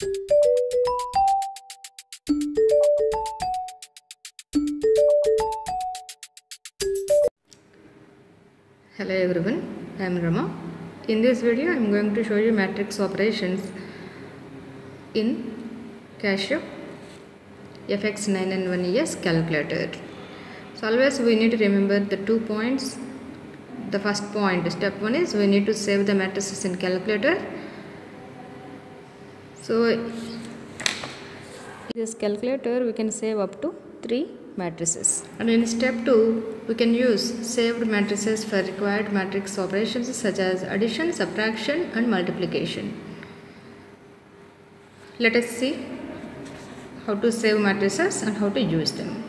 Hello everyone, I am Rama. In this video I am going to show you matrix operations in Casio FX9N1ES calculator. So always we need to remember the 2 points. The first point, step 1 is we need to save the matrices in calculator. So in this calculator we can save up to 3 matrices, and in step 2 we can use saved matrices for required matrix operations such as addition, subtraction and multiplication. Let us see how to save matrices and how to use them.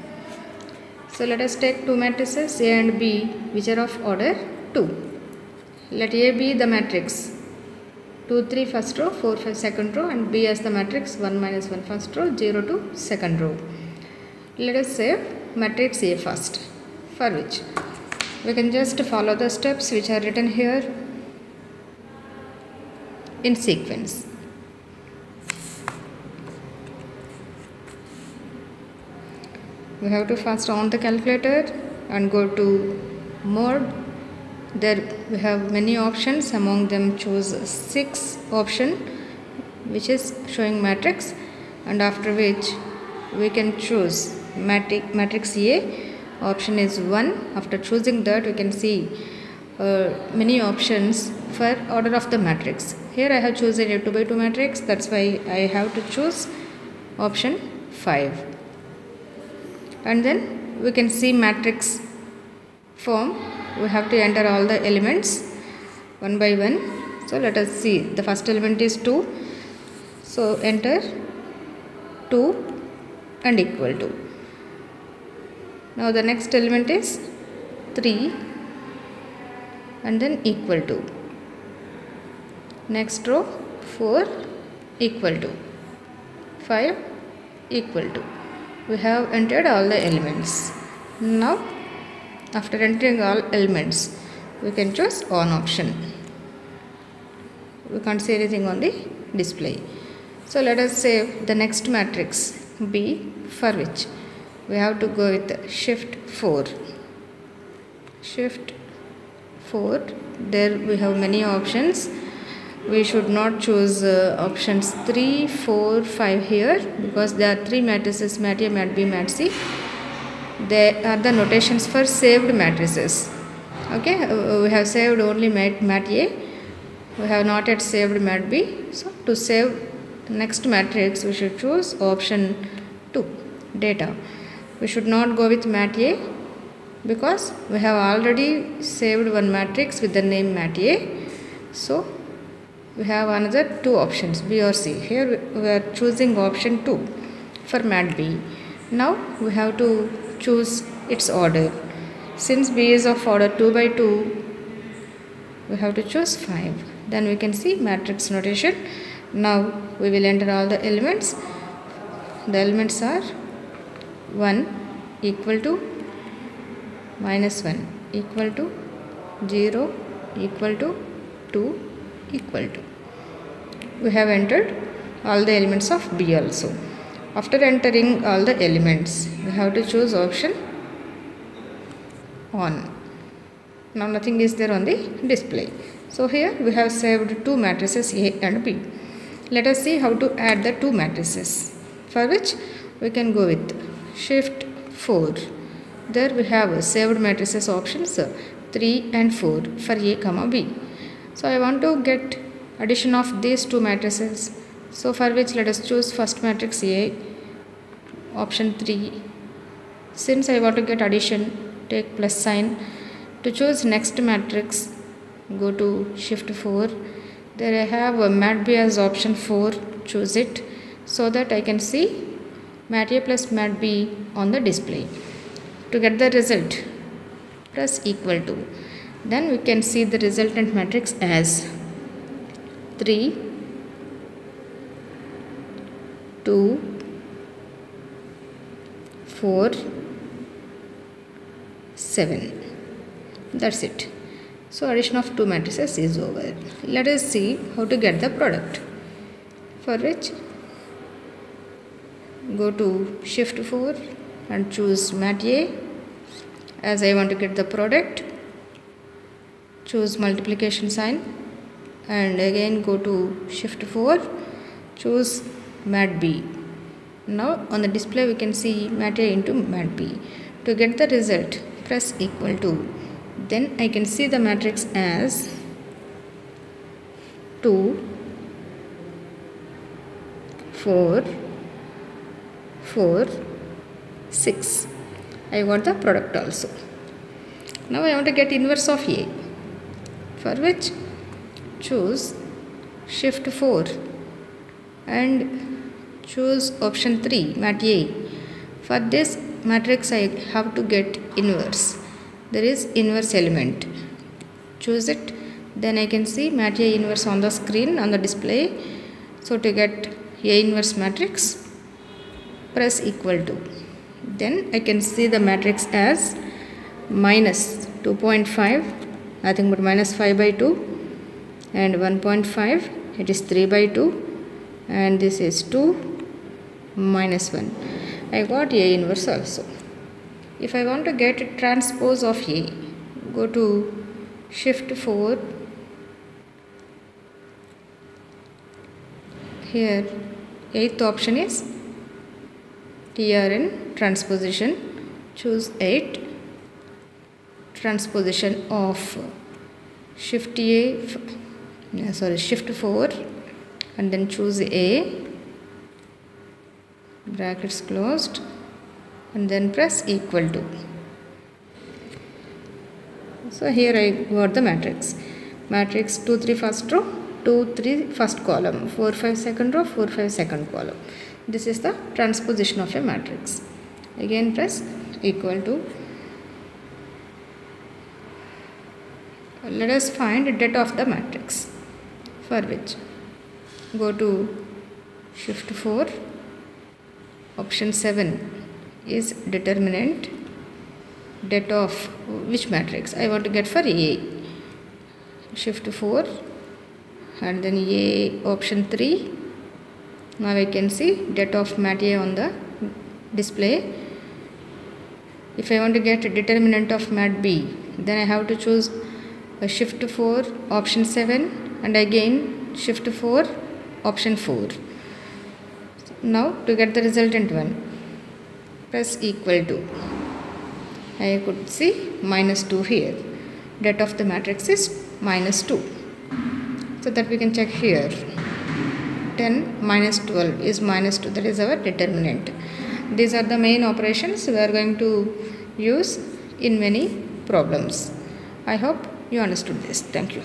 So let us take 2 matrices A and B which are of order 2. Let A be the matrix 2, 3 first row, 4, 5 second row, and B as the matrix 1 minus 1 first row, 0 to second row. Let us save matrix A first, for which we can just follow the steps which are written here in sequence. We have to first on the calculator and go to mode. There we have many options, among them choose 6 option which is showing matrix, and after which we can choose matrix A. Option is 1. After choosing that we can see many options for order of the matrix. Here I have chosen a 2 by 2 matrix, that's why I have to choose option 5. And then we can see matrix form. We have to enter all the elements one by one. So let us see, the first element is 2, so enter 2 and equal to. Now the next element is 3 and then equal to. Next row 4 equal to, 5 equal to. We have entered all the elements. Now after entering all elements we can choose on option. We can't see anything on the display. So let us save the next matrix B, for which we have to go with shift 4. Shift 4. There we have many options. We should not choose options 3, 4, 5 here, because there are 3 matrices, mat A, mat B, mat C. They are the notations for saved matrices. Okay, we have saved only mat A. We have not yet saved mat B. So to save next matrix we should choose option 2, data. We should not go with mat A because we have already saved one matrix with the name mat A. So we have another 2 options, B or C. Here we are choosing option 2 for mat B. Now we have to choose its order. Since B is of order 2 by 2, we have to choose 5. Then we can see matrix notation. Now we will enter all the elements. The elements are 1 equal to, minus 1 equal to, 0 equal to, 2 equal to. We have entered all the elements of B also. After entering all the elements we have to choose option on. Now nothing is there on the display. So here we have saved 2 matrices A and B. Let us see how to add the 2 matrices, for which we can go with shift 4. There we have saved matrices options 3 and 4 for A comma B. So I want to get addition of these 2 matrices. So for which let us choose first matrix A, option 3. Since I want to get addition, take plus sign. To choose next matrix, go to shift 4. There I have mat B as option 4. Choose it so that I can see mat A plus mat B on the display. To get the result, press equal to. Then we can see the resultant matrix as 3, 2, 4, 7. That's it. So addition of 2 matrices is over. Let us see how to get the product, for which go to shift 4 and choose mat A. As I want to get the product, choose multiplication sign and again go to shift 4, choose mat B. Now on the display we can see mat A into mat B. To get the result, press equal to. Then I can see the matrix as 2, 4, 4, 6. I want the product also. Now I want to get inverse of A, for which choose shift 4 and choose option 3, mat A. For this matrix I have to get inverse. There is inverse element. Choose it. Then I can see mat A inverse on the screen, on the display. So to get A inverse matrix, press equal to. Then I can see the matrix as minus 2.5, nothing but minus 5 by 2, and 1.5, it is 3 by 2, and this is 2, minus 1. I got A inverse also. If I want to get a transpose of A, go to shift 4. Here 8th option is TRN transposition. Choose 8, transposition of shift 4 and then choose A, brackets closed, and then press equal to. So here I got the matrix. Matrix 2, 3 first row, 2, 3 first column, 4, 5 second row, 4, 5 second column. This is the transposition of a matrix. Again press equal to. Let us find data of the matrix, for which go to shift 4, option 7 is determinant, data of which matrix I want to get for A. Shift 4 and then A, option 3. Now I can see data of mat A on the display. If I want to get a determinant of mat B, then I have to choose a shift 4, option 7 and again shift 4, option 4. Now to get the resultant one, press equal to. I could see minus 2 here. Data of the matrix is minus 2. So that we can check here. 10 minus 12 is minus 2. That is our determinant. These are the main operations we are going to use in many problems. I hope you understood this. Thank you.